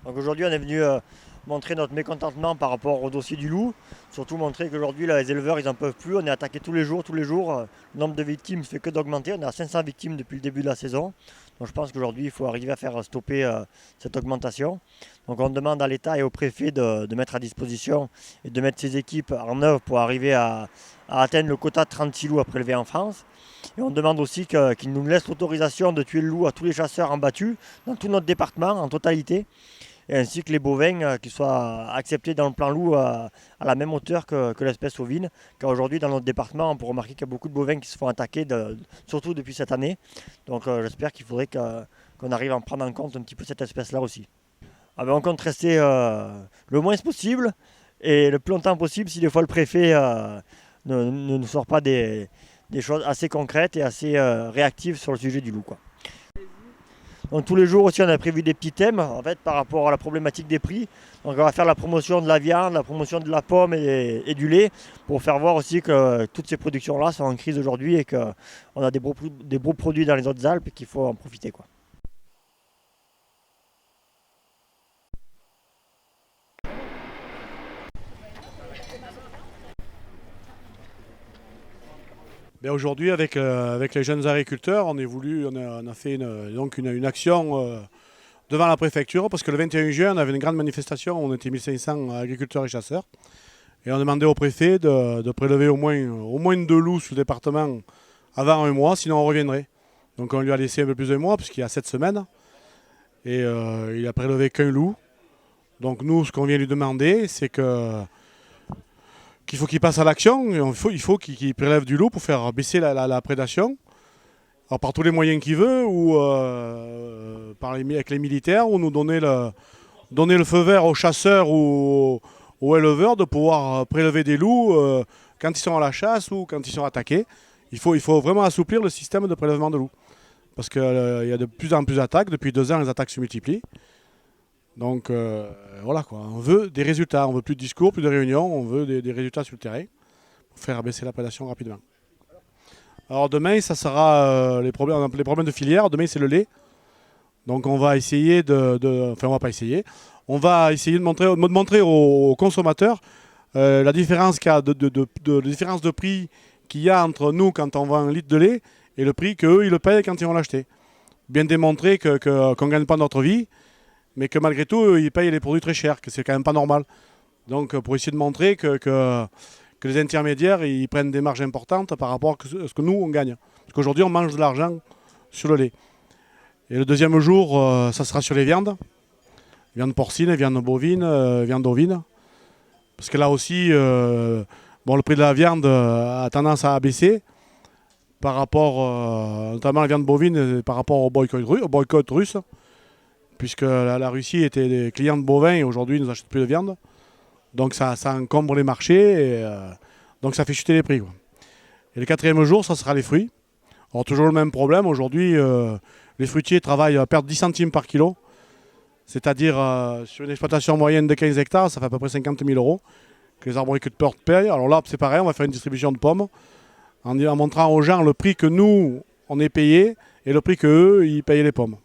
Donc aujourd'hui, on est venu montrer notre mécontentement par rapport au dossier du loup. Surtout montrer qu'aujourd'hui, les éleveurs, ils n'en peuvent plus. On est attaqué tous les jours, tous les jours. Le nombre de victimes ne fait que d'augmenter. On est à 500 victimes depuis le début de la saison. Donc je pense qu'aujourd'hui, il faut arriver à faire stopper cette augmentation. Donc on demande à l'État et au préfet de mettre à disposition et de mettre ses équipes en œuvre pour arriver à atteindre le quota de 36 loups à prélever en France. Et on demande aussi qu'ils nous laissent l'autorisation de tuer le loup à tous les chasseurs en battu dans tout notre département en totalité, et ainsi que les bovins qui soient acceptés dans le plan loup à la même hauteur que l'espèce ovine. Car aujourd'hui, dans notre département, on peut remarquer qu'il y a beaucoup de bovins qui se font attaquer, surtout depuis cette année. Donc j'espère qu'il faudrait qu'on arrive à en prendre en compte un petit peu cette espèce-là aussi. Ah ben, on compte rester le moins possible et le plus longtemps possible si des fois le préfet ne nous sort pas des choses assez concrètes et assez réactives sur le sujet du loup, quoi. Donc tous les jours aussi, on a prévu des petits thèmes en fait, par rapport à la problématique des prix. Donc on va faire la promotion de la viande, la promotion de la pomme et du lait, pour faire voir aussi que toutes ces productions-là sont en crise aujourd'hui et qu'on a des beaux produits dans les autres Alpes et qu'il faut en profiter, quoi. Ben aujourd'hui, avec les jeunes agriculteurs, on a fait une action devant la préfecture, parce que le 21 juin, on avait une grande manifestation, on était 1500 agriculteurs et chasseurs, et on demandait au préfet de prélever au moins 2 loups sur le département avant un mois, sinon on reviendrait. Donc on lui a laissé un peu plus d'un mois, puisqu'il y a 7 semaines, et il a prélevé qu'un loup. Donc nous, ce qu'on vient lui demander, c'est qu'il faut qu'il passe à l'action. Il faut qu'il prélève du loup pour faire baisser la prédation. Alors par tous les moyens qu'il veut, ou avec les militaires, ou nous donner le feu vert aux chasseurs ou aux éleveurs de pouvoir prélever des loups quand ils sont à la chasse ou quand ils sont attaqués. Il faut vraiment assouplir le système de prélèvement de loups. Parce qu'il y a de plus en plus d'attaques. Depuis 2 ans, les attaques se multiplient. Donc voilà quoi, on veut des résultats, on veut plus de discours, plus de réunions, on veut des résultats sur le terrain pour faire baisser la prédation rapidement. Alors demain, ça sera les problèmes de filière. Demain, c'est le lait. Donc on va essayer enfin on va pas essayer, on va essayer de montrer aux consommateurs la différence la différence de prix qu'il y a entre nous quand on vend 1 litre de lait et le prix qu'eux ils le payent quand ils vont l'acheter. Bien démontrer qu'on ne gagne pas notre vie, mais que malgré tout, ils payent les produits très chers, que c'est quand même pas normal. Donc pour essayer de montrer que les intermédiaires, ils prennent des marges importantes par rapport à ce que nous, on gagne. Parce qu'aujourd'hui, on mange de l'argent sur le lait. Et le deuxième jour, ça sera sur les viandes. Viande porcine, viande bovine, viande ovine. Parce que là aussi, le prix de la viande a tendance à baisser par rapport, notamment la viande bovine, par rapport au boycott russe. Puisque la Russie était des clients de bovins et aujourd'hui ils ne nous achètent plus de viande. Donc ça encombre les marchés et donc ça fait chuter les prix, quoi. Et le 4e jour, ça sera les fruits. Alors toujours le même problème, aujourd'hui les fruitiers travaillent à perdre 10 centimes par kilo. C'est-à-dire sur une exploitation moyenne de 15 hectares, ça fait à peu près 50 000 euros que les arboriculteurs payent. Alors là c'est pareil, on va faire une distribution de pommes en montrant aux gens le prix que nous on est payé et le prix qu'eux ils payent les pommes.